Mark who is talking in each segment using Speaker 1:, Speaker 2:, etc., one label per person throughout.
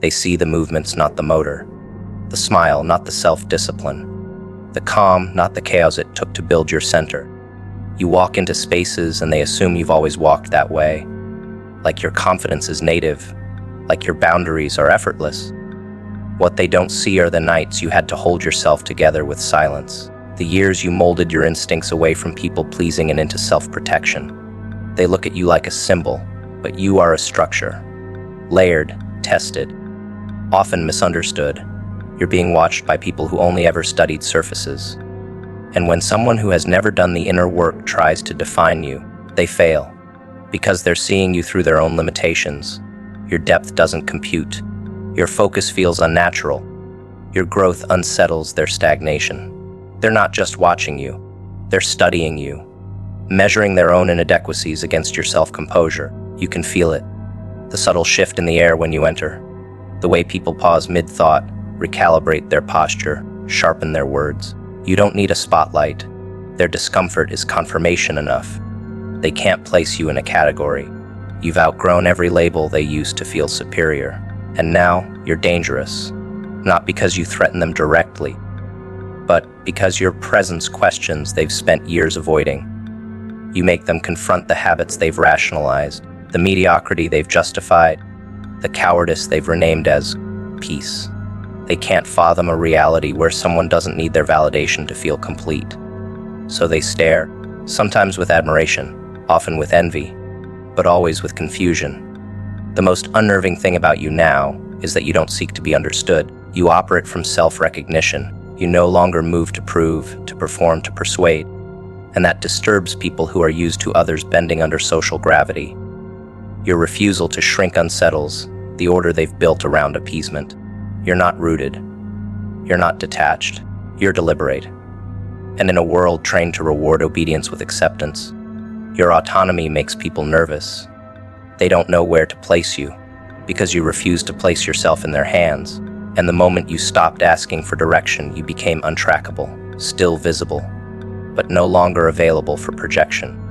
Speaker 1: They see the movements, not the motor. The smile, not the self-discipline. The calm, not the chaos it took to build your center. You walk into spaces and they assume you've always walked that way. Like your confidence is native. Like your boundaries are effortless. What they don't see are the nights you had to hold yourself together with silence. The years you molded your instincts away from people-pleasing and into self-protection. They look at you like a symbol, but you are a structure. Layered, tested, often misunderstood. You're being watched by people who only ever studied surfaces. And when someone who has never done the inner work tries to define you, they fail. Because they're seeing you through their own limitations. Your depth doesn't compute. Your focus feels unnatural. Your growth unsettles their stagnation. They're not just watching you, they're studying you, measuring their own inadequacies against your self-composure. You can feel it. The subtle shift in the air when you enter. The way people pause mid-thought, recalibrate their posture, sharpen their words. You don't need a spotlight. Their discomfort is confirmation enough. They can't place you in a category. You've outgrown every label they used to feel superior. And now, you're dangerous. Not because you threaten them directly, but because your presence questions they've spent years avoiding. You make them confront the habits they've rationalized, the mediocrity they've justified, the cowardice they've renamed as peace. They can't fathom a reality where someone doesn't need their validation to feel complete. So they stare, sometimes with admiration, often with envy, but always with confusion. The most unnerving thing about you now is that you don't seek to be understood. You operate from self-recognition. You no longer move to prove, to perform, to persuade. And that disturbs people who are used to others bending under social gravity. Your refusal to shrink unsettles the order they've built around appeasement. You're not rooted. You're not detached. You're deliberate. And in a world trained to reward obedience with acceptance, your autonomy makes people nervous. They don't know where to place you, because you refuse to place yourself in their hands. And the moment you stopped asking for direction, you became untrackable, still visible, but no longer available for projection.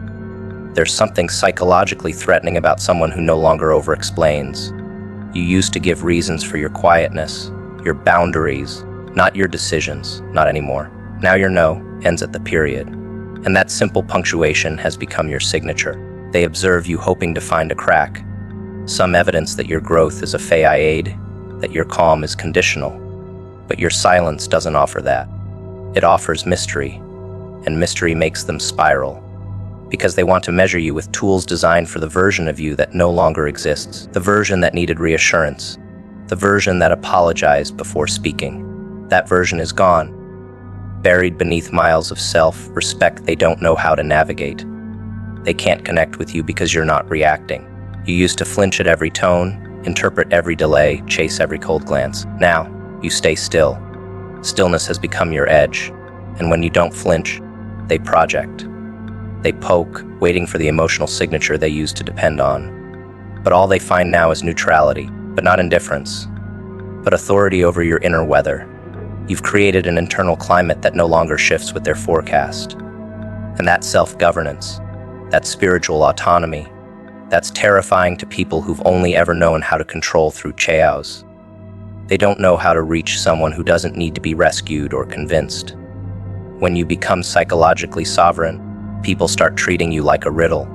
Speaker 1: There's something psychologically threatening about someone who no longer over-explains. You used to give reasons for your quietness, your boundaries, not your decisions, not anymore. Now your no ends at the period. And that simple punctuation has become your signature. They observe you hoping to find a crack, some evidence that your growth is a fade, that your calm is conditional. But your silence doesn't offer that. It offers mystery, and mystery makes them spiral. Because they want to measure you with tools designed for the version of you that no longer exists, the version that needed reassurance, the version that apologized before speaking. That version is gone, buried beneath miles of self-respect they don't know how to navigate. They can't connect with you because you're not reacting. You used to flinch at every tone, interpret every delay, chase every cold glance. Now, you stay still. Stillness has become your edge, and when you don't flinch, they project. They poke, waiting for the emotional signature they used to depend on. But all they find now is neutrality, but not indifference, but authority over your inner weather. You've created an internal climate that no longer shifts with their forecast. And that self-governance, that spiritual autonomy, that's terrifying to people who've only ever known how to control through chaos. They don't know how to reach someone who doesn't need to be rescued or convinced. When you become psychologically sovereign, people start treating you like a riddle.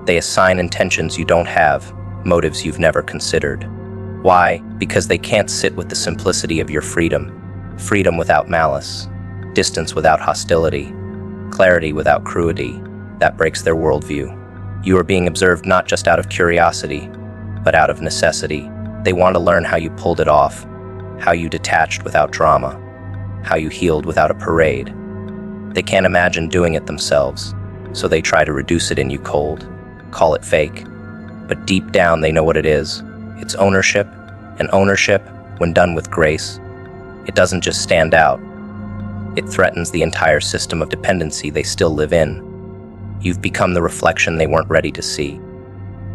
Speaker 1: They assign intentions you don't have, motives you've never considered. Why? Because they can't sit with the simplicity of your freedom. Freedom without malice, distance without hostility, clarity without cruelty. That breaks their worldview. You are being observed not just out of curiosity, but out of necessity. They want to learn how you pulled it off, how you detached without drama, how you healed without a parade. They can't imagine doing it themselves, so they try to reduce it in you cold, call it fake. But deep down they know what it is. It's ownership, and ownership, when done with grace, it doesn't just stand out. It threatens the entire system of dependency they still live in. You've become the reflection they weren't ready to see.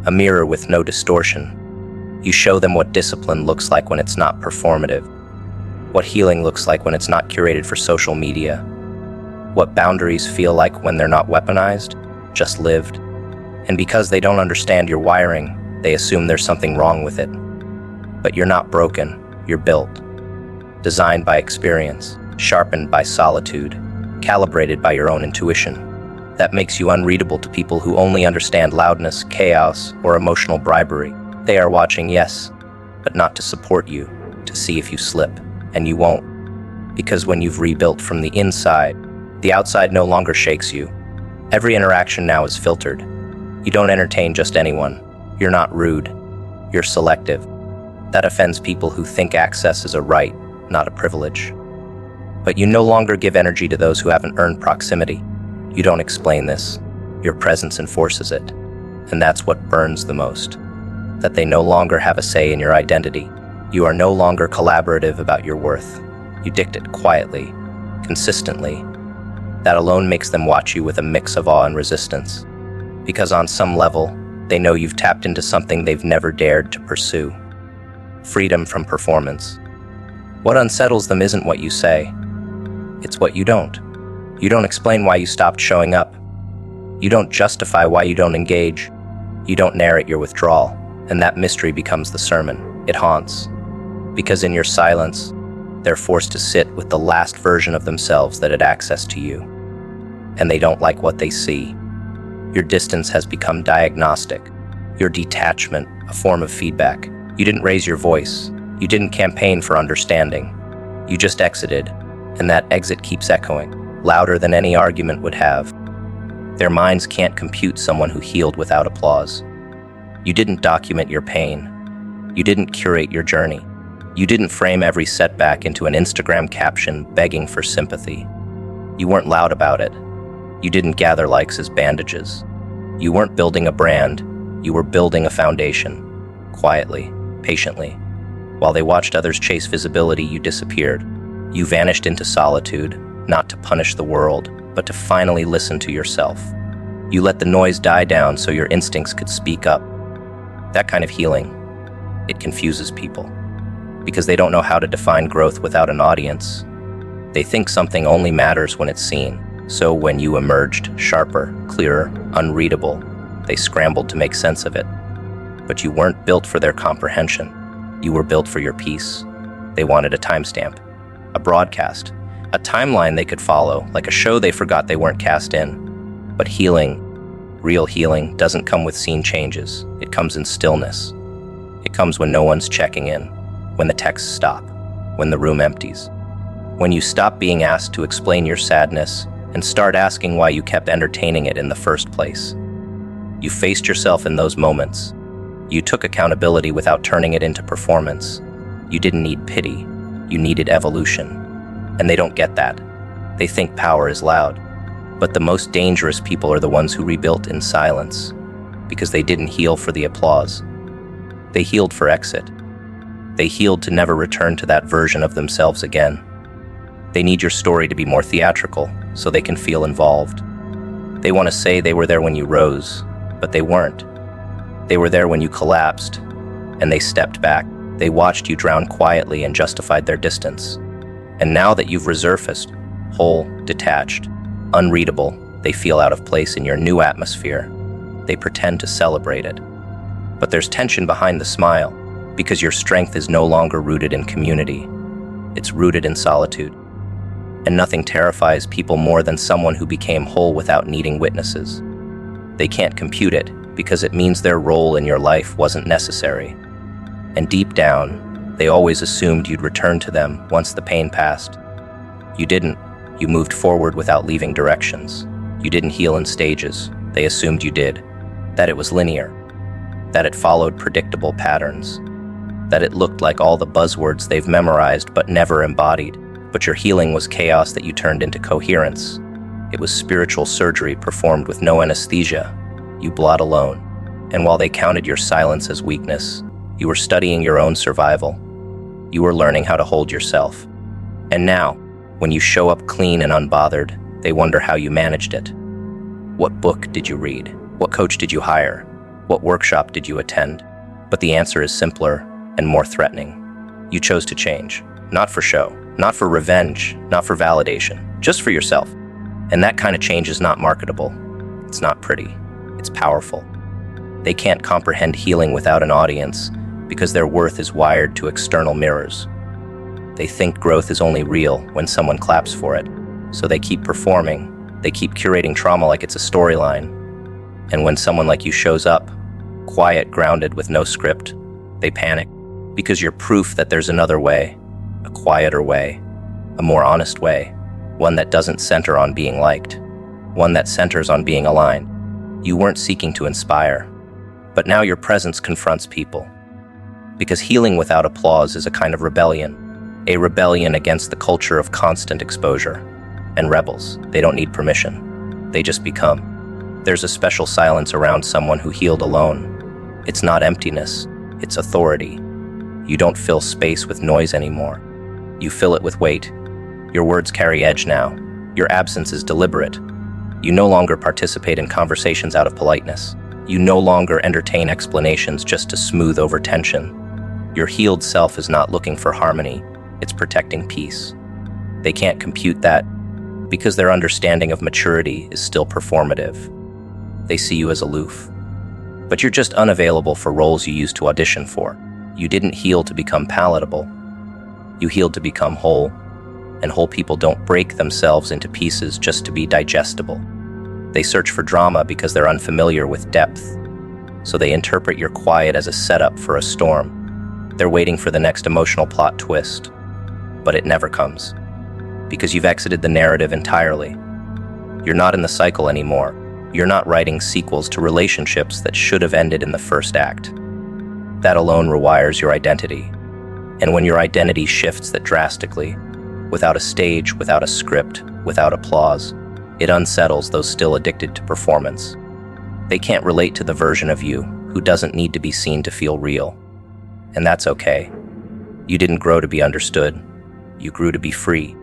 Speaker 1: A mirror with no distortion. You show them what discipline looks like when it's not performative. What healing looks like when it's not curated for social media. What boundaries feel like when they're not weaponized, just lived. And because they don't understand your wiring, they assume there's something wrong with it. But you're not broken. You're built, designed by experience, sharpened by solitude, calibrated by your own intuition. That makes you unreadable to people who only understand loudness, chaos, or emotional bribery. They are watching, yes, but not to support you, to see if you slip, and you won't. Because when you've rebuilt from the inside, the outside no longer shakes you. Every interaction now is filtered. You don't entertain just anyone. You're not rude. You're selective. That offends people who think access is a right, not a privilege. But you no longer give energy to those who haven't earned proximity. You don't explain this. Your presence enforces it. And that's what burns the most. That they no longer have a say in your identity. You are no longer collaborative about your worth. You dictate quietly, consistently. That alone makes them watch you with a mix of awe and resistance. Because on some level, they know you've tapped into something they've never dared to pursue. Freedom from performance. What unsettles them isn't what you say. It's what you don't. You don't explain why you stopped showing up. You don't justify why you don't engage. You don't narrate your withdrawal. And that mystery becomes the sermon. It haunts. Because in your silence, they're forced to sit with the last version of themselves that had access to you. And they don't like what they see. Your distance has become diagnostic. Your detachment, a form of feedback. You didn't raise your voice. You didn't campaign for understanding. You just exited, and that exit keeps echoing, louder than any argument would have. Their minds can't compute someone who healed without applause. You didn't document your pain. You didn't curate your journey. You didn't frame every setback into an Instagram caption begging for sympathy. You weren't loud about it. You didn't gather likes as bandages. You weren't building a brand. You were building a foundation. Quietly, patiently. While they watched others chase visibility, you disappeared. You vanished into solitude, not to punish the world, but to finally listen to yourself. You let the noise die down so your instincts could speak up. That kind of healing, it confuses people. Because they don't know how to define growth without an audience. They think something only matters when it's seen. So when you emerged, sharper, clearer, unreadable, they scrambled to make sense of it. But you weren't built for their comprehension. You were built for your peace. They wanted a timestamp, a broadcast, a timeline they could follow, like a show they forgot they weren't cast in. But healing, real healing, doesn't come with scene changes. It comes in stillness. It comes when no one's checking in, when the texts stop, when the room empties. When you stop being asked to explain your sadness and start asking why you kept entertaining it in the first place. You faced yourself in those moments. You took accountability without turning it into performance. You didn't need pity. You needed evolution. And they don't get that. They think power is loud. But the most dangerous people are the ones who rebuilt in silence, because they didn't heal for the applause. They healed for exit. They healed to never return to that version of themselves again. They need your story to be more theatrical, so they can feel involved. They want to say they were there when you rose, but they weren't. They were there when you collapsed, and they stepped back. They watched you drown quietly and justified their distance. And now that you've resurfaced, whole, detached, unreadable, they feel out of place in your new atmosphere. They pretend to celebrate it. But there's tension behind the smile, because your strength is no longer rooted in community. It's rooted in solitude. And nothing terrifies people more than someone who became whole without needing witnesses. They can't compute it because it means their role in your life wasn't necessary. And deep down, they always assumed you'd return to them once the pain passed. You didn't. You moved forward without leaving directions. You didn't heal in stages. They assumed you did. That it was linear. That it followed predictable patterns. That it looked like all the buzzwords they've memorized but never embodied. But your healing was chaos that you turned into coherence. It was spiritual surgery performed with no anesthesia. You blot alone. And while they counted your silence as weakness, you were studying your own survival. You were learning how to hold yourself. And now, when you show up clean and unbothered, they wonder how you managed it. What book did you read? What coach did you hire? What workshop did you attend? But the answer is simpler and more threatening. You chose to change, not for show. Not for revenge, not for validation, just for yourself. And that kind of change is not marketable. It's not pretty. It's powerful. They can't comprehend healing without an audience because their worth is wired to external mirrors. They think growth is only real when someone claps for it. So they keep performing. They keep curating trauma like it's a storyline. And when someone like you shows up, quiet, grounded, with no script, they panic. Because you're proof that there's another way, a quieter way, a more honest way, one that doesn't center on being liked, one that centers on being aligned. You weren't seeking to inspire, but now your presence confronts people. Because healing without applause is a kind of rebellion, a rebellion against the culture of constant exposure. And rebels, they don't need permission. They just become. There's a special silence around someone who healed alone. It's not emptiness, it's authority. You don't fill space with noise anymore. You fill it with weight. Your words carry edge now. Your absence is deliberate. You no longer participate in conversations out of politeness. You no longer entertain explanations just to smooth over tension. Your healed self is not looking for harmony, it's protecting peace. They can't compute that because their understanding of maturity is still performative. They see you as aloof. But you're just unavailable for roles you used to audition for. You didn't heal to become palatable. You healed to become whole. And whole people don't break themselves into pieces just to be digestible. They search for drama because they're unfamiliar with depth. So they interpret your quiet as a setup for a storm. They're waiting for the next emotional plot twist. But it never comes. Because you've exited the narrative entirely. You're not in the cycle anymore. You're not writing sequels to relationships that should have ended in the first act. That alone rewires your identity. And when your identity shifts that drastically, without a stage, without a script, without applause, it unsettles those still addicted to performance. They can't relate to the version of you who doesn't need to be seen to feel real. And that's okay. You didn't grow to be understood. You grew to be free.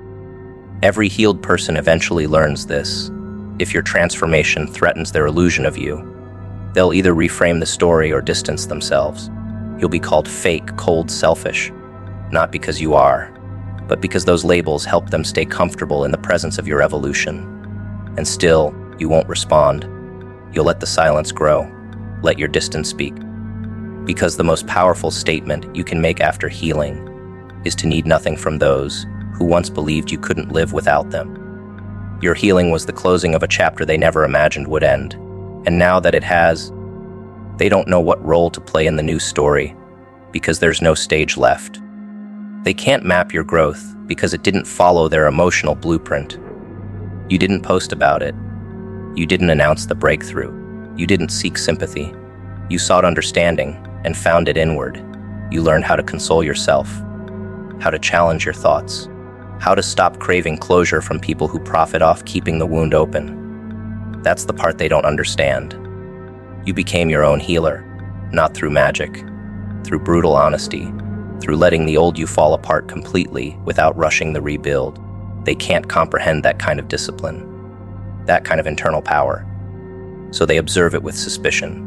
Speaker 1: Every healed person eventually learns this. If your transformation threatens their illusion of you, they'll either reframe the story or distance themselves. You'll be called fake, cold, selfish. Not because you are, but because those labels help them stay comfortable in the presence of your evolution. And still, you won't respond. You'll let the silence grow. Let your distance speak. Because the most powerful statement you can make after healing is to need nothing from those who once believed you couldn't live without them. Your healing was the closing of a chapter they never imagined would end. And now that it has, they don't know what role to play in the new story because there's no stage left. They can't map your growth because it didn't follow their emotional blueprint. You didn't post about it. You didn't announce the breakthrough. You didn't seek sympathy. You sought understanding and found it inward. You learned how to console yourself, how to challenge your thoughts, how to stop craving closure from people who profit off keeping the wound open. That's the part they don't understand. You became your own healer, not through magic, through brutal honesty, through letting the old you fall apart completely without rushing the rebuild. They can't comprehend that kind of discipline, that kind of internal power. So they observe it with suspicion.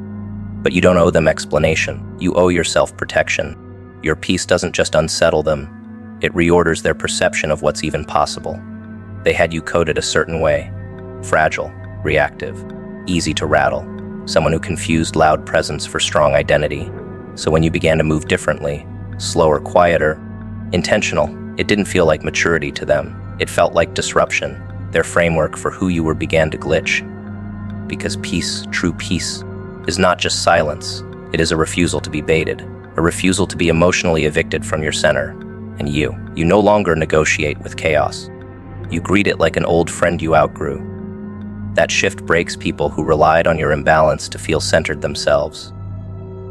Speaker 1: But you don't owe them explanation. You owe yourself protection. Your peace doesn't just unsettle them, it reorders their perception of what's even possible. They had you coded a certain way, fragile, reactive, easy to rattle, someone who confused loud presence for strong identity. So when you began to move differently, slower, quieter, intentional, it didn't feel like maturity to them. It felt like disruption. Their framework for who you were began to glitch. Because peace, true peace, is not just silence. It is a refusal to be baited, a refusal to be emotionally evicted from your center. And you no longer negotiate with chaos. You greet it like an old friend you outgrew. That shift breaks people who relied on your imbalance to feel centered themselves.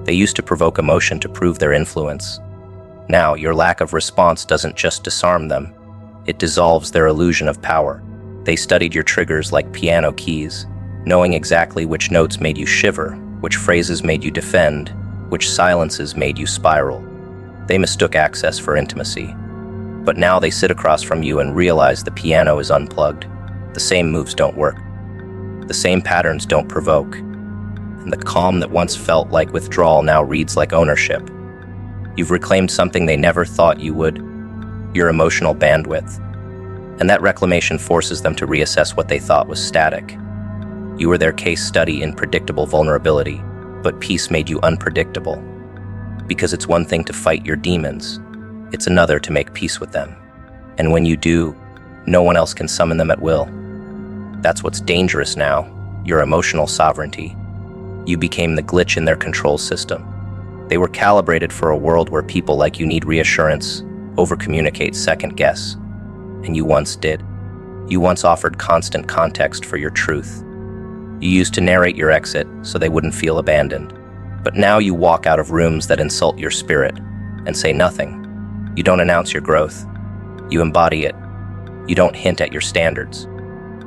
Speaker 1: They used to provoke emotion to prove their influence. Now, your lack of response doesn't just disarm them, it dissolves their illusion of power. They studied your triggers like piano keys, knowing exactly which notes made you shiver, which phrases made you defend, which silences made you spiral. They mistook access for intimacy. But now they sit across from you and realize the piano is unplugged. The same moves don't work. The same patterns don't provoke. And the calm that once felt like withdrawal now reads like ownership. You've reclaimed something they never thought you would, your emotional bandwidth. And that reclamation forces them to reassess what they thought was static. You were their case study in predictable vulnerability, but peace made you unpredictable. Because it's one thing to fight your demons, It's another to make peace with them. And when you do, no one else can summon them at will. That's what's dangerous now, your emotional sovereignty. You became the glitch in their control system. They were calibrated for a world where people like you need reassurance, overcommunicate, second guess. And you once did. You once offered constant context for your truth. You used to narrate your exit so they wouldn't feel abandoned. But now you walk out of rooms that insult your spirit and say nothing. You don't announce your growth. You embody it. You don't hint at your standards.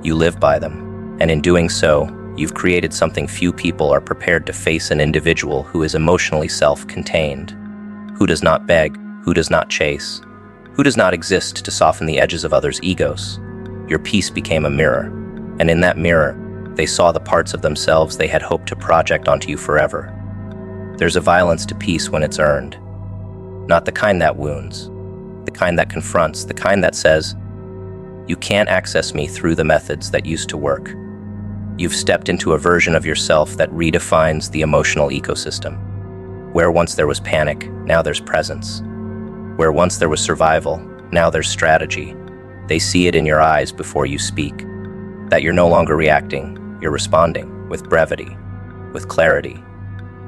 Speaker 1: You live by them. And in doing so, you've created something few people are prepared to face: an individual who is emotionally self-contained, who does not beg, who does not chase, who does not exist to soften the edges of others' egos. Your peace became a mirror, and in that mirror, they saw the parts of themselves they had hoped to project onto you forever. There's a violence to peace when it's earned. Not the kind that wounds, the kind that confronts, the kind that says, "You can't access me through the methods that used to work." You've stepped into a version of yourself that redefines the emotional ecosystem. Where once there was panic, now there's presence. Where once there was survival, now there's strategy. They see it in your eyes before you speak. That you're no longer reacting, you're responding with brevity, with clarity,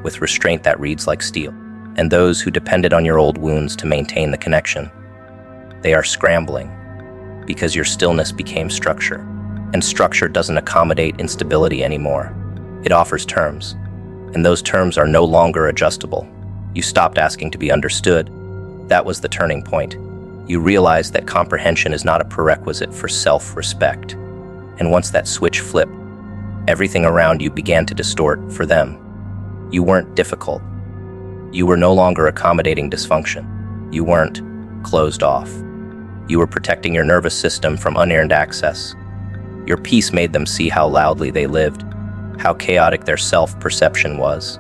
Speaker 1: with restraint that reads like steel. And those who depended on your old wounds to maintain the connection, they are scrambling because your stillness became structure. And structure doesn't accommodate instability anymore. It offers terms, and those terms are no longer adjustable. You stopped asking to be understood. That was the turning point. You realized that comprehension is not a prerequisite for self-respect. And once that switch flipped, everything around you began to distort for them. You weren't difficult. You were no longer accommodating dysfunction. You weren't closed off. You were protecting your nervous system from unearned access. Your peace made them see how loudly they lived, how chaotic their self-perception was.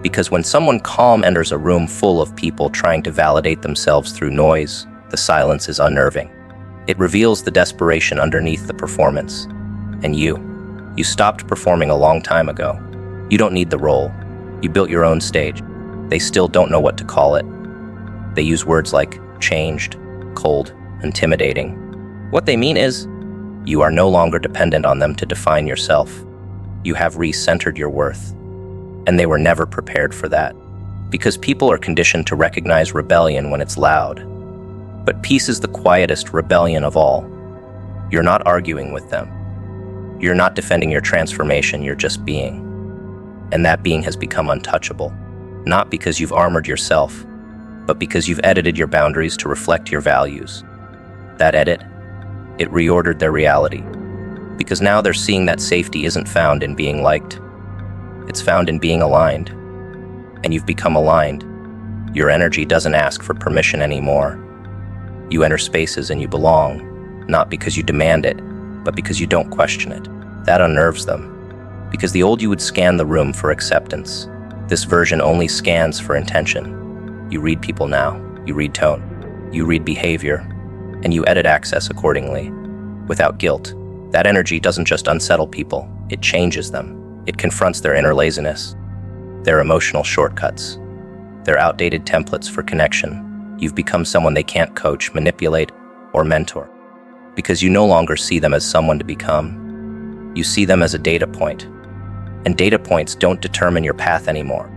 Speaker 1: Because when someone calm enters a room full of people trying to validate themselves through noise, the silence is unnerving. It reveals the desperation underneath the performance. And you stopped performing a long time ago. You don't need the role. You built your own stage. They still don't know what to call it. They use words like changed, cold, intimidating. What they mean is, you are no longer dependent on them to define yourself. You have re-centered your worth. And they were never prepared for that. Because people are conditioned to recognize rebellion when it's loud. But peace is the quietest rebellion of all. You're not arguing with them. You're not defending your transformation, you're just being. And that being has become untouchable. Not because you've armored yourself, but because you've edited your boundaries to reflect your values. That edit, it reordered their reality. Because now they're seeing that safety isn't found in being liked. It's found in being aligned. And you've become aligned. Your energy doesn't ask for permission anymore. You enter spaces and you belong, not because you demand it, but because you don't question it. That unnerves them. Because the old you would scan the room for acceptance. This version only scans for intention. You read people now. You read tone. You read behavior. And you edit access accordingly. Without guilt. That energy doesn't just unsettle people. It changes them. It confronts their inner laziness. Their emotional shortcuts. Their outdated templates for connection. You've become someone they can't coach, manipulate, or mentor. Because you no longer see them as someone to become. You see them as a data point. And data points don't determine your path anymore.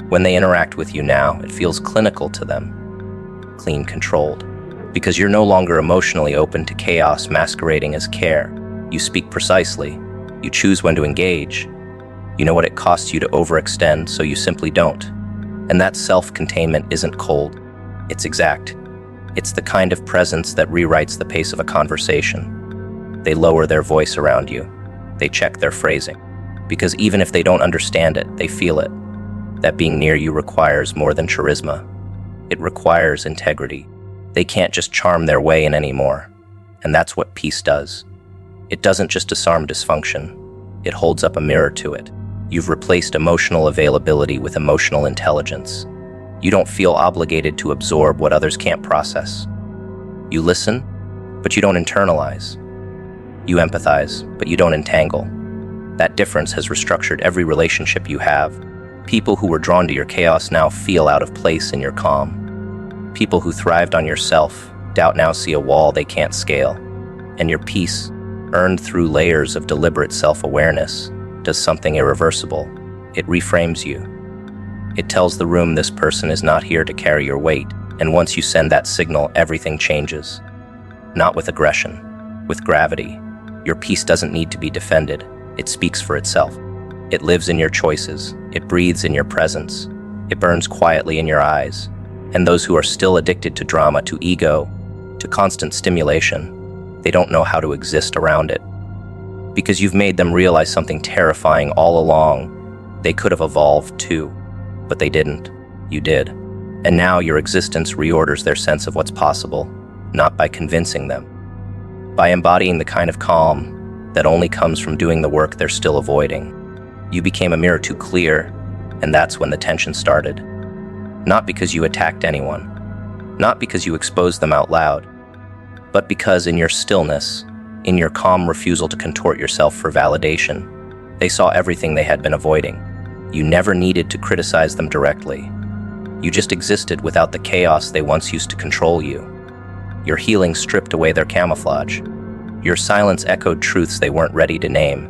Speaker 1: When they interact with you now, it feels clinical to them. Clean, controlled. Because you're no longer emotionally open to chaos masquerading as care. You speak precisely. You choose when to engage. You know what it costs you to overextend, so you simply don't. And that self-containment isn't cold. It's exact. It's the kind of presence that rewrites the pace of a conversation. They lower their voice around you. They check their phrasing. Because even if they don't understand it, they feel it. That being near you requires more than charisma. It requires integrity. They can't just charm their way in anymore. And that's what peace does. It doesn't just disarm dysfunction. It holds up a mirror to it. You've replaced emotional availability with emotional intelligence. You don't feel obligated to absorb what others can't process. You listen, but you don't internalize. You empathize, but you don't entangle. That difference has restructured every relationship you have. People who were drawn to your chaos now feel out of place in your calm. People who thrived on your self-doubt now see a wall they can't scale. And your peace, earned through layers of deliberate self-awareness, does something irreversible. It reframes you. It tells the room this person is not here to carry your weight, and once you send that signal, everything changes. Not with aggression, with gravity. Your peace doesn't need to be defended. It speaks for itself. It lives in your choices. It breathes in your presence. It burns quietly in your eyes. And those who are still addicted to drama, to ego, to constant stimulation, they don't know how to exist around it. Because you've made them realize something terrifying all along. They could have evolved too, but they didn't. You did. And now your existence reorders their sense of what's possible, not by convincing them, by embodying the kind of calm that only comes from doing the work they're still avoiding. You became a mirror too clear, and that's when the tension started. Not because you attacked anyone, not because you exposed them out loud, but because in your stillness, in your calm refusal to contort yourself for validation, they saw everything they had been avoiding. You never needed to criticize them directly. You just existed without the chaos they once used to control you. Your healing stripped away their camouflage. Your silence echoed truths they weren't ready to name.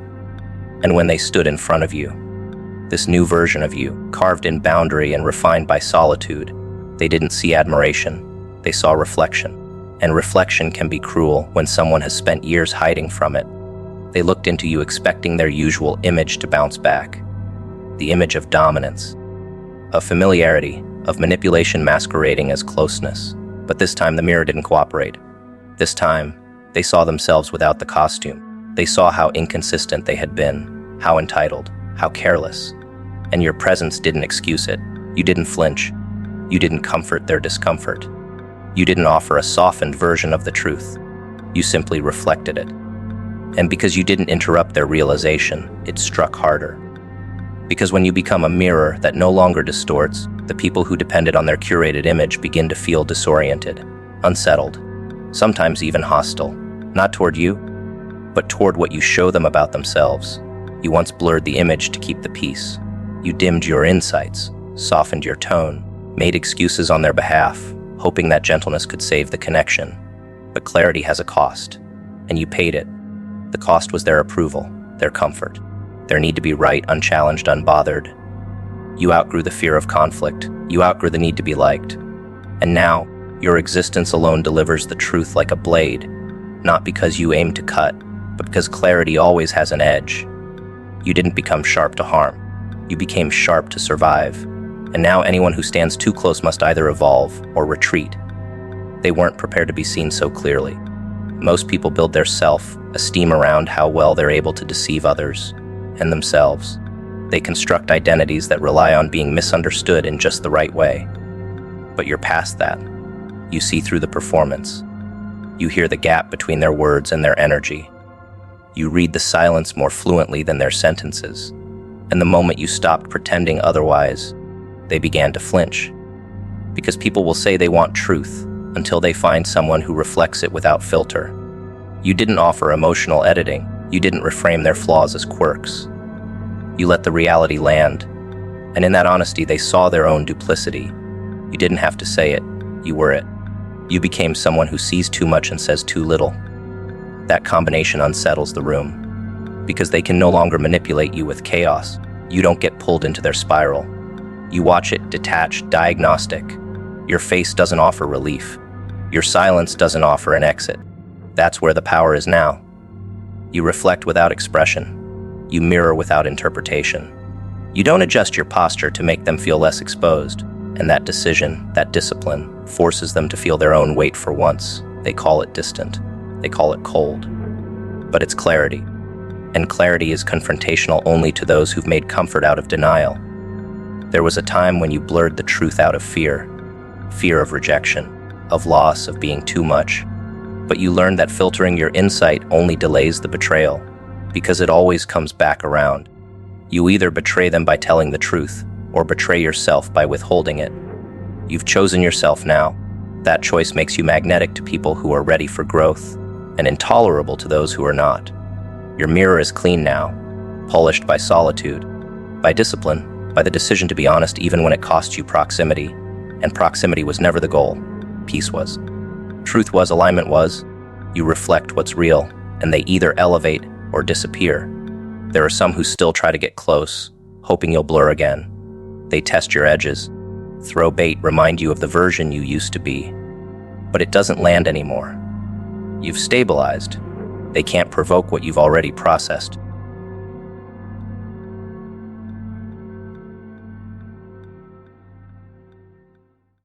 Speaker 1: And when they stood in front of you, this new version of you, carved in boundary and refined by solitude, they didn't see admiration, they saw reflection. And reflection can be cruel when someone has spent years hiding from it. They looked into you expecting their usual image to bounce back. The image of dominance, of familiarity, of manipulation masquerading as closeness. But this time the mirror didn't cooperate. This time, they saw themselves without the costume. They saw how inconsistent they had been, how entitled, how careless. And your presence didn't excuse it. You didn't flinch. You didn't comfort their discomfort. You didn't offer a softened version of the truth. You simply reflected it. And because you didn't interrupt their realization, it struck harder. Because when you become a mirror that no longer distorts, the people who depended on their curated image begin to feel disoriented, unsettled, sometimes even hostile, not toward you, but toward what you show them about themselves. You once blurred the image to keep the peace. You dimmed your insights, softened your tone, made excuses on their behalf, hoping that gentleness could save the connection. But clarity has a cost, and you paid it. The cost was their approval, their comfort, their need to be right, unchallenged, unbothered. You outgrew the fear of conflict. You outgrew the need to be liked. And now, your existence alone delivers the truth like a blade, not because you aim to cut, but because clarity always has an edge. You didn't become sharp to harm. You became sharp to survive. And now anyone who stands too close must either evolve or retreat. They weren't prepared to be seen so clearly. Most people build their self-esteem around how well they're able to deceive others and themselves. They construct identities that rely on being misunderstood in just the right way. But you're past that. You see through the performance. You hear the gap between their words and their energy. You read the silence more fluently than their sentences. And the moment you stopped pretending otherwise, they began to flinch. Because people will say they want truth until they find someone who reflects it without filter. You didn't offer emotional editing. You didn't reframe their flaws as quirks. You let the reality land. And in that honesty, they saw their own duplicity. You didn't have to say it. You were it. You became someone who sees too much and says too little. That combination unsettles the room. Because they can no longer manipulate you with chaos. You don't get pulled into their spiral. You watch it detached, diagnostic. Your face doesn't offer relief. Your silence doesn't offer an exit. That's where the power is now. You reflect without expression. You mirror without interpretation. You don't adjust your posture to make them feel less exposed. And that decision, that discipline, forces them to feel their own weight for once. They call it distant. They call it cold. But it's clarity. And clarity is confrontational only to those who've made comfort out of denial. There was a time when you blurred the truth out of fear of rejection, of loss, of being too much. But you learned that filtering your insight only delays the betrayal, because it always comes back around. You either betray them by telling the truth, or betray yourself by withholding it. You've chosen yourself now. That choice makes you magnetic to people who are ready for growth, and intolerable to those who are not. Your mirror is clean now, polished by solitude, by discipline, by the decision to be honest even when it costs you proximity, and proximity was never the goal. peace was. Truth was, alignment was. You reflect what's real, and they either elevate or disappear. There are some who still try to get close, hoping you'll blur again. They test your edges, throw bait, remind you of the version you used to be. But it doesn't land anymore. You've stabilized. They can't provoke what you've already processed.